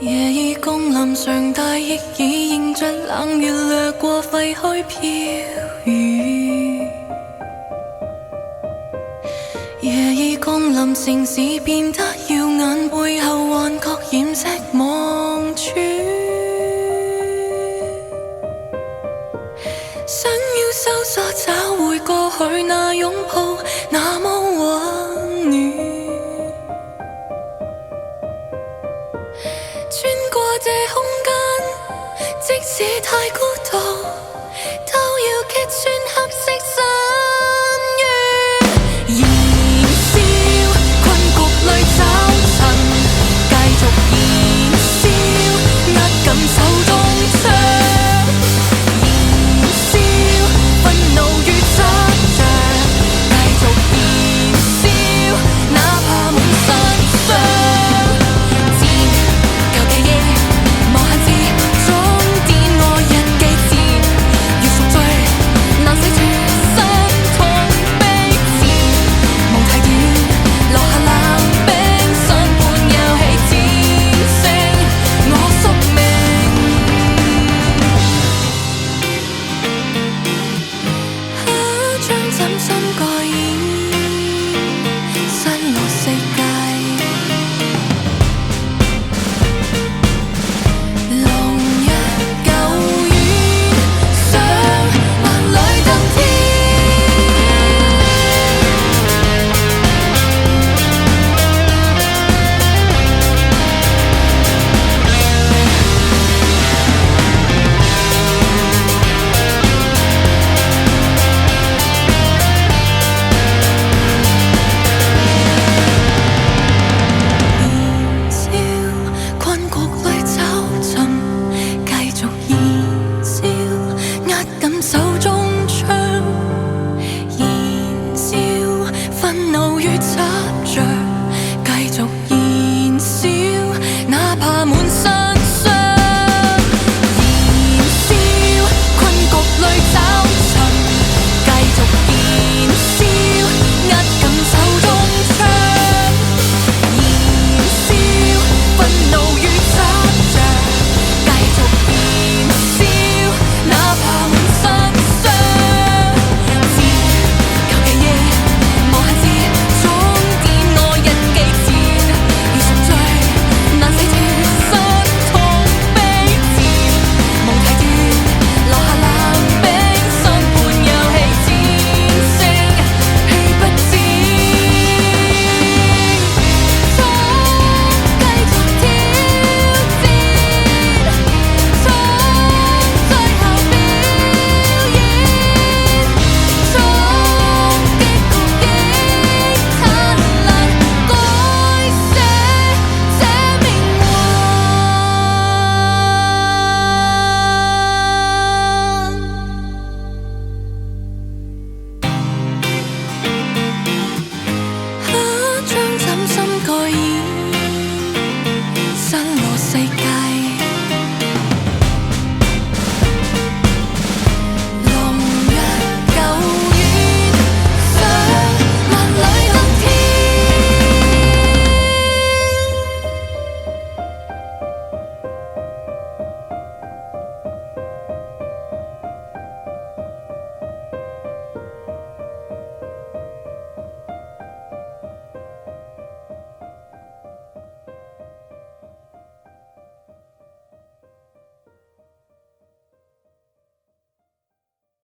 夜已降臨，長大亦已迎着冷月掠過廢墟飄雨。夜已降臨，城市變得耀眼，背後幻覺掩飾望穿。想要搜索找回過去那擁抱，那麼溫暖。穿過這空間，即使太孤獨，都要揭穿黑色深淵。燃燒，困局裏找尋，繼續燃燒，握緊手中槍。燃燒，憤怒與執着，繼續燃燒，哪怕滿身傷。手中槍，燃燒，憤怒與